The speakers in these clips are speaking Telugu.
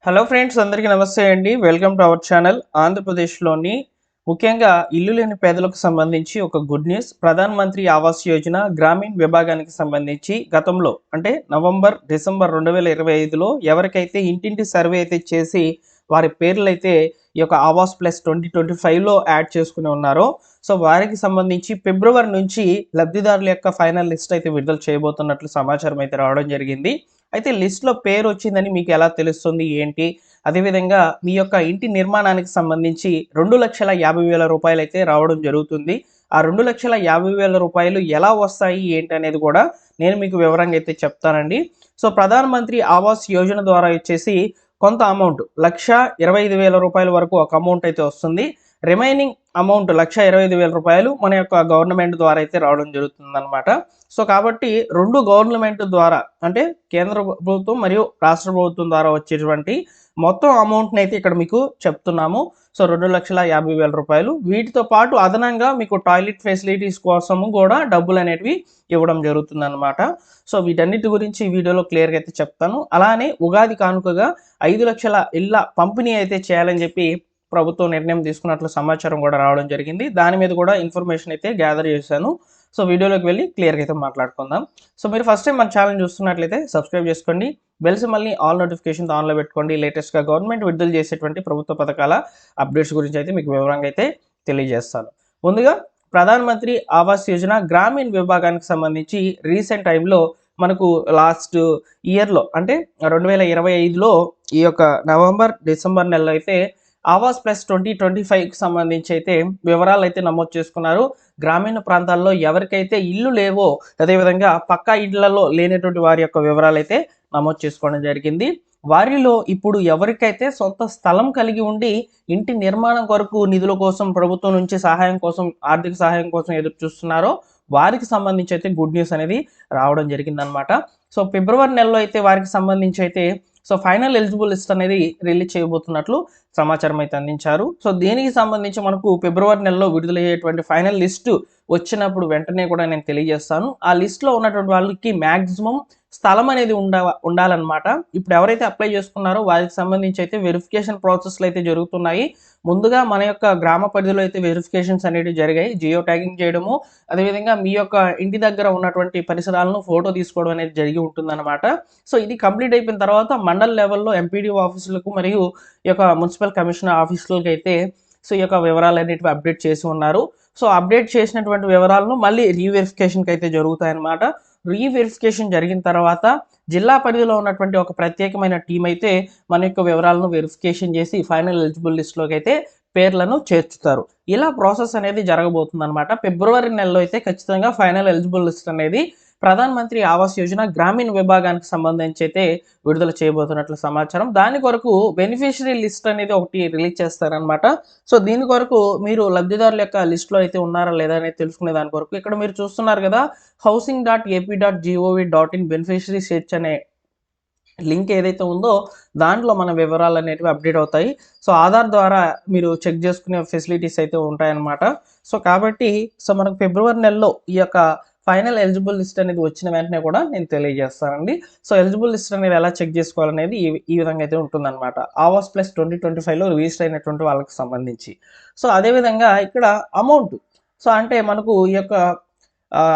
హలో ఫ్రెండ్స్, అందరికీ నమస్తే అండి. Welcome to our channel. ఆంధ్రప్రదేశ్లోని ముఖ్యంగా ఇల్లు లేని పేదలకు సంబంధించి ఒక గుడ్ న్యూస్. ప్రధాన్ మంత్రి ఆవాస్ యోజన గ్రామీణ్ విభాగానికి సంబంధించి గతంలో అంటే నవంబర్, డిసెంబర్ 2025లో ఎవరికైతే ఇంటింటి సర్వే అయితే చేసి వారి పేర్లైతే ఈ యొక్క ఆవాస్ ప్లస్ 2025లో యాడ్ చేసుకుని ఉన్నారో, సో వారికి సంబంధించి ఫిబ్రవరి నుంచి లబ్ధిదారుల యొక్క ఫైనల్ లిస్ట్ అయితే విడుదల చేయబోతున్నట్లు సమాచారం అయితే రావడం జరిగింది. అయితే లిస్ట్‌లో పేరు వచ్చిందని మీకు ఎలా తెలుస్తుంది ఏంటి? అదేవిధంగా మీ యొక్క ఇంటి నిర్మాణానికి సంబంధించి రూ. 2,50,000 అయితే రావడం జరుగుతుంది. ఆ రూ. 2,50,000 ఎలా వస్తాయి ఏంటి అనేది కూడా నేను మీకు వివరంగా అయితే చెప్తానండి. సో ప్రధాన మంత్రి ఆవాస్ యోజన ద్వారా వచ్చేసి కొంత అమౌంట్ రూ. 1,25,000 వరకు ఒక అమౌంట్ అయితే వస్తుంది. రిమైనింగ్ అమౌంట్ రూ. 1,25,000 మన యొక్క గవర్నమెంట్ ద్వారా అయితే రావడం జరుగుతుందన్నమాట. సో కాబట్టి 2 గవర్నమెంట్ ద్వారా అంటే కేంద్ర ప్రభుత్వం మరియు రాష్ట్ర ప్రభుత్వం ద్వారా వచ్చేటువంటి మొత్తం అమౌంట్‌ని అయితే ఇక్కడ మీకు చెప్తున్నాము. సో రూ. 2,50,000 వీటితో పాటు అదనంగా మీకు టాయిలెట్ ఫెసిలిటీస్ కోసము కూడా డబ్బులనేటివి ఇవ్వడం జరుగుతుందన్నమాట. సో వీటన్నిటి గురించి ఈ వీడియోలో క్లియర్‌గా అయితే చెప్తాను. అలానే ఉగాది కానుకగా 5,00,000 ఇళ్ల పంపిణీ అయితే చేయాలని చెప్పి ప్రభుత్వం నిర్ణయం తీసుకున్నట్లు సమాచారం కూడా రావడం జరిగింది. దాని మీద కూడా ఇన్ఫర్మేషన్ అయితే గ్యాదర్ చేశాను. సో వీడియోలోకి వెళ్ళి క్లియర్‌గా అయితే మాట్లాడుకుందాం. సో మీరు ఫస్ట్ టైం మన ఛానల్ చూస్తున్నట్లయితే సబ్స్క్రైబ్ చేసుకోండి. బెల్ సింబల్‌ని ఆల్ నోటిఫికేషన్స్ ఆన్‌లో పెట్టుకోండి. లేటెస్ట్‌గా గవర్నమెంట్ విడుదల చేసేటువంటి ప్రభుత్వ పథకాల అప్డేట్స్ గురించి అయితే మీకు వివరంగా అయితే తెలియజేస్తాను. ముందుగా ప్రధాన్ మంత్రి ఆవాస్ యోజన గ్రామీణ విభాగానికి సంబంధించి రీసెంట్ టైంలో మనకు లాస్ట్ ఇయర్‌లో అంటే 2025లో ఈ యొక్క నవంబర్, డిసెంబర్ నెలలో అయితే ఆవాస్ ప్లస్ 2025కి సంబంధించి అయితే వివరాలు అయితే నమోదు చేసుకున్నారు. గ్రామీణ ప్రాంతాల్లో ఎవరికైతే ఇల్లు లేవో, అదేవిధంగా పక్కా ఇళ్లలో లేనటువంటి వారి యొక్క వివరాలు అయితే నమోదు చేసుకోవడం జరిగింది. వారిలో ఇప్పుడు ఎవరికైతే సొంత స్థలం కలిగి ఉండి ఇంటి నిర్మాణం కొరకు నిధుల కోసం ప్రభుత్వం నుంచి సహాయం కోసం, ఆర్థిక సహాయం కోసం ఎదురు చూస్తున్నారో వారికి సంబంధించి అయితే గుడ్ న్యూస్ అనేది రావడం జరిగిందనమాట. సో ఫిబ్రవరి నెలలో అయితే వారికి సంబంధించి అయితే సో ఫైనల్ ఎలిజిబుల్ లిస్ట్ అనేది రిలీజ్ చేయబోతున్నట్లు సమాచారం అయితే అందించారు. సో దీనికి సంబంధించి మనకు ఫిబ్రవరి నెలలో విడుదలయ్యేటువంటి ఫైనల్ లిస్టు వచ్చినప్పుడు వెంటనే కూడా నేను తెలియజేస్తాను. ఆ లిస్ట్లో ఉన్నటువంటి వాళ్ళకి మ్యాక్సిమం స్థలం అనేది ఉండాలన్నమాట. ఇప్పుడు ఎవరైతే అప్లై చేసుకున్నారో వారికి సంబంధించి అయితే వెరిఫికేషన్ ప్రాసెస్లు అయితే జరుగుతున్నాయి. ముందుగా మన యొక్క గ్రామ పరిధిలో అయితే వెరిఫికేషన్స్ అనేవి జరిగాయి. జియో ట్యాగింగ్ చేయడము, అదేవిధంగా మీ యొక్క ఇంటి దగ్గర ఉన్నటువంటి పరిసరాలను ఫోటో తీసుకోవడం అనేది జరిగి ఉంటుందన్నమాట. సో ఇది కంప్లీట్ అయిపోయిన తర్వాత మండల లెవెల్లో ఎంపీడీఓ ఆఫీసులకు మరియు ఈ యొక్క మున్సిపల్ కమిషనర్ ఆఫీసులకు అయితే సో ఈ యొక్క వివరాలు అనేటివి అప్డేట్ చేసి ఉన్నారు. సో అప్డేట్ చేసినటువంటి వివరాలను మళ్ళీ రీవెరిఫికేషన్కి అయితే జరుగుతాయన్నమాట. రీవెరిఫికేషన్ జరిగిన తర్వాత జిల్లా పరిధిలో ఉన్నటువంటి ఒక ప్రత్యేకమైన టీం అయితే మన యొక్క వివరాలను వెరిఫికేషన్ చేసి ఫైనల్ ఎలిజిబుల్ లిస్ట్లోకి అయితే పేర్లను చేర్చుతారు. ఇలా ప్రాసెస్ అనేది జరగబోతుంది అనమాట. ఫిబ్రవరి నెలలో అయితే ఖచ్చితంగా ఫైనల్ ఎలిజిబుల్ లిస్ట్ అనేది ప్రధాన్ మంత్రి ఆవాస్ యోజన గ్రామీణ విభాగానికి సంబంధించి అయితే విడుదల చేయబోతున్నట్లు సమాచారం. దాని కొరకు బెనిఫిషరీ లిస్ట్ అనేది ఒకటి రిలీజ్ చేస్తారనమాట. సో దీని కొరకు మీరు లబ్ధిదారుల యొక్క లిస్ట్లో అయితే ఉన్నారా లేదా అనేది తెలుసుకునే దాని కొరకు ఇక్కడ మీరు చూస్తున్నారు కదా, housing.ap.gov.in బెనిఫిషరీ సెర్చ్ అనే లింక్ ఏదైతే ఉందో దాంట్లో మన వివరాలు అనేటివి అప్డేట్ అవుతాయి. సో ఆధార్ ద్వారా మీరు చెక్ చేసుకునే ఫెసిలిటీస్ అయితే ఉంటాయన్నమాట. సో కాబట్టి మనకు ఫిబ్రవరి నెలలో ఈ యొక్క ఫైనల్ ఎలిజిబుల్ లిస్ట్ అనేది వచ్చిన వెంటనే కూడా నేను తెలియజేస్తానండి. సో ఎలిజిబుల్ లిస్ట్ అనేది ఎలా చెక్ చేసుకోవాలనేది ఈ విధంగా అయితే ఉంటుందన్నమాట. ఆవాస్ ప్లస్ 2025లో రిజిస్టర్ అయినటువంటి వాళ్ళకి సంబంధించి. సో అదేవిధంగా ఇక్కడ అమౌంట్, సో అంటే మనకు ఈ యొక్క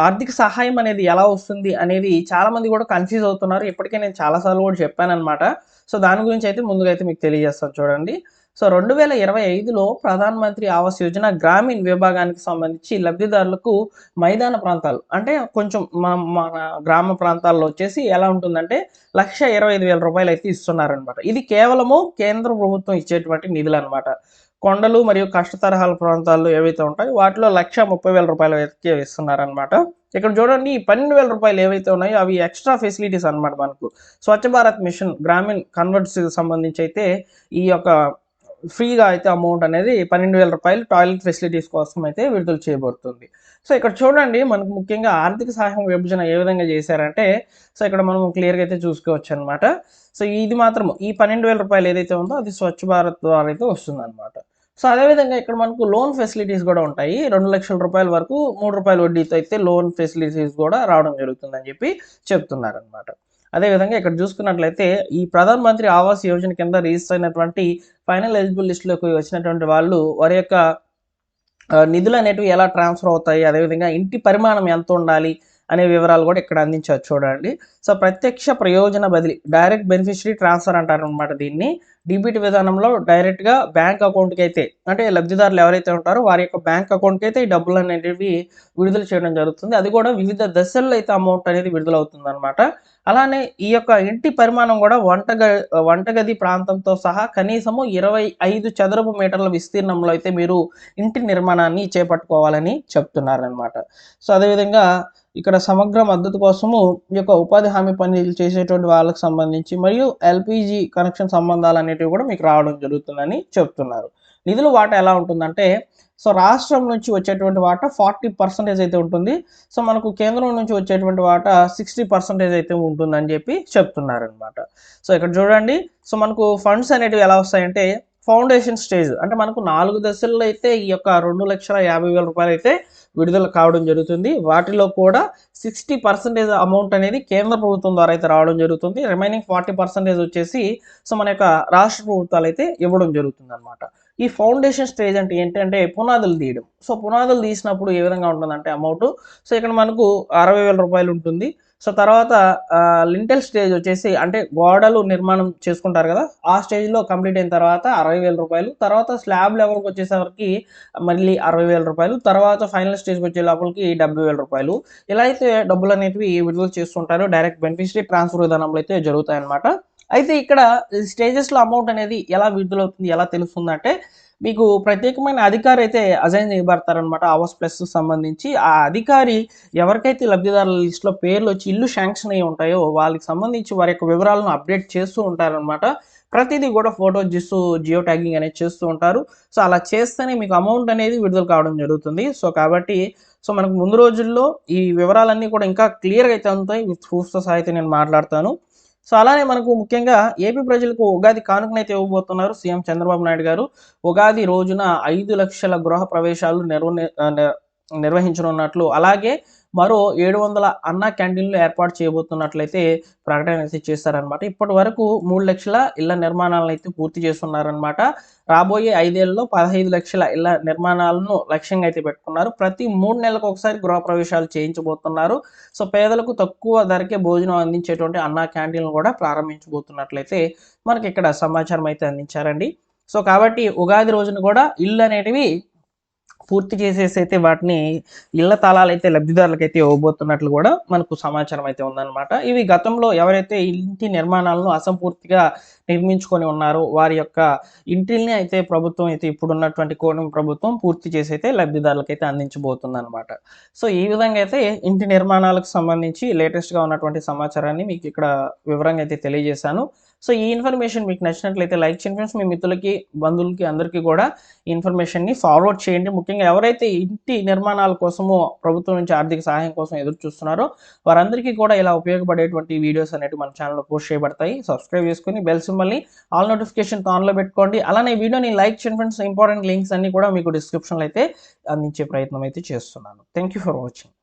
ఆర్థిక సహాయం అనేది ఎలా వస్తుంది అనేది చాలామంది కూడా కన్ఫ్యూజ్ అవుతున్నారు. ఇప్పటికే నేను చాలాసార్లు కూడా చెప్పానన్నమాట. సో దాని గురించి అయితే ముందుగా అయితే మీకు తెలియజేస్తాను చూడండి. సో 2025లో ప్రధాన్ మంత్రి ఆవాస్ యోజన గ్రామీణ విభాగానికి సంబంధించి లబ్ధిదారులకు మైదాన ప్రాంతాలు అంటే కొంచెం మన గ్రామ ప్రాంతాల్లో వచ్చేసి ఎలా ఉంటుందంటే రూ. 1,25,000 అయితే ఇస్తున్నారనమాట. ఇది కేవలము కేంద్ర ప్రభుత్వం ఇచ్చేటువంటి నిధులు అనమాట. కొండలు మరియు కష్టతరహాల ప్రాంతాల్లో ఏవైతే ఉంటాయో వాటిలో రూ. 1,30,000 అయితే ఇస్తున్నారనమాట. ఇక్కడ చూడండి, ఈ రూ. 12,000 ఏవైతే ఉన్నాయో అవి ఎక్స్ట్రా ఫెసిలిటీస్ అనమాట. మనకు స్వచ్ఛ భారత్ మిషన్ గ్రామీణ్ కన్వర్ట్స్కి సంబంధించి అయితే ఈ యొక్క ఫ్రీగా అయితే అమౌంట్ అనేది రూ. 12,000 టాయిలెట్ ఫెసిలిటీస్ కోసం అయితే విడుదల చేయబడుతుంది. సో ఇక్కడ చూడండి, మనకు ముఖ్యంగా ఆర్థిక సహాయం విభజన ఏ విధంగా చేశారంటే సో ఇక్కడ మనం క్లియర్గా అయితే చూసుకోవచ్చు అనమాట. సో ఇది మాత్రం ఈ రూ. 12,000 ఏదైతే ఉందో అది స్వచ్ఛ భారత్ ద్వారా అయితే వస్తుందన్నమాట. సో అదేవిధంగా ఇక్కడ మనకు లోన్ ఫెసిలిటీస్ కూడా ఉంటాయి. రూ. 2,00,000 వరకు రూ. 3 వడ్డీతో అయితే లోన్ ఫెసిలిటీస్ కూడా రావడం జరుగుతుందని చెప్పి చెప్తున్నారనమాట. అదేవిధంగా ఇక్కడ చూసుకున్నట్లయితే ఈ ప్రధాన మంత్రి ఆవాస్ యోజన కింద రిజిస్టర్ అయినటువంటి ఫైనల్ ఎలిజిబుల్ లిస్టులోకి వచ్చినటువంటి వాళ్ళు వారి యొక్క నిధులు అనేటివి ఎలా ట్రాన్స్ఫర్ అవుతాయి, అదేవిధంగా ఇంటి పరిమాణం ఎంత ఉండాలి అనే వివరాలు కూడా ఇక్కడ అందించారు చూడండి. సో ప్రత్యక్ష ప్రయోజన బదిలీ, డైరెక్ట్ బెనిఫిషరీ ట్రాన్స్ఫర్ అంటారు అనమాట దీన్ని. డీబీటీ విధానంలో డైరెక్ట్గా బ్యాంక్ అకౌంట్కి అయితే, అంటే లబ్ధిదారులు ఎవరైతే ఉంటారో వారి యొక్క బ్యాంక్ అకౌంట్కి అయితే ఈ డబ్బులు అనేటివి విడుదల చేయడం జరుగుతుంది. అది కూడా వివిధ దశల్లో అయితే అమౌంట్ అనేది విడుదలవుతుంది అనమాట. అలానే ఈ యొక్క ఇంటి పరిమాణం కూడా వంటగది ప్రాంతంతో సహా కనీసము 25 చదరపు మీటర్ల విస్తీర్ణంలో అయితే మీరు ఇంటి నిర్మాణాన్ని చేపట్టుకోవాలని చెప్తున్నారనమాట. సో అదేవిధంగా ఇక్కడ సమగ్ర మద్దతు కోసము ఈ యొక్క ఉపాధి హామీ పనులు చేసేటువంటి వాళ్ళకి సంబంధించి మరియు ఎల్పిజి కనెక్షన్ సంబంధాలు అనేటివి కూడా మీకు రావడం జరుగుతుందని చెప్తున్నారు. నిధుల వాటా ఎలా ఉంటుందంటే, సో రాష్ట్రం నుంచి వచ్చేటువంటి వాటా 40% అయితే ఉంటుంది. సో మనకు కేంద్రం నుంచి వచ్చేటువంటి వాటా 60% అయితే ఉంటుందని చెప్పి చెప్తున్నారనమాట. సో ఇక్కడ చూడండి, సో మనకు ఫండ్స్ అనేటివి ఎలా వస్తాయంటే, ఫౌండేషన్ స్టేజ్ అంటే మనకు 4 దశల్లో అయితే ఈ యొక్క 2,50,000 రూపాయలు అయితే విడుదల కావడం జరుగుతుంది. వాటిలో కూడా 60% అమౌంట్ అనేది కేంద్ర ప్రభుత్వం ద్వారా అయితే రావడం జరుగుతుంది. రిమైనింగ్ 40% వచ్చేసి సో మన యొక్క రాష్ట్ర ప్రభుత్వాలు అయితే ఇవ్వడం జరుగుతుంది అనమాట. ఈ ఫౌండేషన్ స్టేజ్ అంటే ఏంటంటే పునాదులు తీయడం. సో పునాదులు తీసినప్పుడు ఏ విధంగా ఉంటుందంటే అమౌంట్, సో ఇక్కడ మనకు 60,000 రూపాయలు ఉంటుంది. సో తర్వాత లింటెల్ స్టేజ్ వచ్చేసి అంటే గోడలు నిర్మాణం చేసుకుంటారు కదా, ఆ స్టేజ్లో కంప్లీట్ అయిన తర్వాత 60,000 రూపాయలు. తర్వాత స్లాబ్ లెవెల్కి వచ్చేసరికి మళ్ళీ 60,000 రూపాయలు. తర్వాత ఫైనల్ స్టేజ్కి వచ్చే లోపలికి 70,000 రూపాయలు. ఇలా అయితే డబ్బులు అనేవి విడుదల చేస్తుంటారు. డైరెక్ట్ బెనిఫిషరీ ట్రాన్స్ఫర్ విధానంలో అయితే జరుగుతాయి అన్నమాట. అయితే ఇక్కడ స్టేజెస్లో అమౌంట్ అనేది ఎలా విడుదలవుతుంది, ఎలా తెలుస్తుందంటే, మీకు ప్రత్యేకమైన అధికారి అయితే అసైన్ చేయబడతారనమాట ఆవాస్ ప్లస్ సంబంధించి. ఆ అధికారి ఎవరికైతే లబ్ధిదారుల లిస్టులో పేర్లు వచ్చి ఇల్లు శాంక్షన్ అయ్యి ఉంటాయో వాళ్ళకి సంబంధించి వారి యొక్క వివరాలను అప్డేట్ చేస్తూ ఉంటారనమాట. ప్రతిదీ కూడా ఫోటో తీస్తూ జియో ట్యాగింగ్ అనేది చేస్తూ ఉంటారు. సో అలా చేస్తేనే మీకు అమౌంట్ అనేది విడుదల కావడం జరుగుతుంది. సో కాబట్టి సో మనకు ముందు రోజుల్లో ఈ వివరాలన్నీ కూడా ఇంకా క్లియర్గా అయితే ఉంటాయి. విత్ ప్రూఫ్స్తో సహా అయితే నేను మాట్లాడతాను. సో అలానే మనకు ముఖ్యంగా ఏపీ ప్రజలకు ఉగాది కానుకనైతే ఇవ్వబోతున్నారు సీఎం చంద్రబాబు నాయుడు గారు. ఉగాది రోజున 5 లక్షల గృహ ప్రవేశాలు నిర్వహించనున్నట్లు, అలాగే మరో 700 అన్నా క్యాంటీన్లు ఏర్పాటు చేయబోతున్నట్లయితే ప్రకటన అయితే చేశారనమాట. ఇప్పటి వరకు 3 లక్షల ఇళ్ల నిర్మాణాలను అయితే పూర్తి చేస్తున్నారనమాట. రాబోయే 5 ఏళ్లలో 15 లక్షల ఇళ్ల నిర్మాణాలను లక్ష్యంగా అయితే పెట్టుకున్నారు. ప్రతి 3 నెలలకు ఒకసారి గృహప్రవేశాలు చేయించబోతున్నారు. సో పేదలకు తక్కువ ధరకే భోజనం అందించేటువంటి అన్నా క్యాంటీన్లు కూడా ప్రారంభించబోతున్నట్లయితే మనకి ఇక్కడ సమాచారం అయితే అందించారండి. సో కాబట్టి ఉగాది రోజున కూడా ఇల్లు అనేటివి పూర్తి చేసేసి అయితే వాటిని ఇళ్ల తాళాలు అయితే లబ్ధిదారులకు అయితే ఇవ్వబోతున్నట్లు కూడా మనకు సమాచారం అయితే ఉందన్నమాట. ఇవి గతంలో ఎవరైతే ఇంటి నిర్మాణాలను అసంపూర్తిగా నిర్మించుకొని ఉన్నారో వారి యొక్క ఇంటిని అయితే ప్రభుత్వం అయితే ఇప్పుడున్నటువంటి కూటమి ప్రభుత్వం పూర్తి చేసి అయితే లబ్ధిదారులకు అయితే అందించబోతుంది అనమాట. సో ఈ విధంగా అయితే ఇంటి నిర్మాణాలకు సంబంధించి లేటెస్ట్గా ఉన్నటువంటి సమాచారాన్ని మీకు ఇక్కడ వివరంగా అయితే తెలియజేశాను. సో ఈ ఇన్ఫర్మేషన్ మీకు నచ్చినట్లయితే లైక్ చేయండి ఫ్రెండ్స్. మీ మిత్రులకి, బంధువులకి అందరికీ కూడా ఈ ఇన్ఫర్మేషన్ని ఫార్వర్డ్ చేయండి. ముఖ్యంగా ఎవరైతే ఇంటి నిర్మాణాల కోసము ప్రభుత్వం నుంచి ఆర్థిక సహాయం కోసం ఎదురు చూస్తున్నారో వారందరికీ కూడా ఇలా ఉపయోగపడేటువంటి వీడియోస్ అనేవి మన ఛానల్లో పోస్ట్ చేయబడతాయి. సబ్స్క్రైబ్ చేసుకొని బెల్ సింబల్ని ఆల్ నోటిఫికేషన్ ఆన్లో పెట్టుకోండి. అలానే ఈ వీడియోని లైక్ చేయండి ఫ్రెండ్స్. ఇంపార్టెంట్ లింక్స్ అన్ని కూడా మీకు డిస్క్రిప్షన్లో అయితే అందించే ప్రయత్నం అయితే చేస్తున్నాను. Thank you for watching.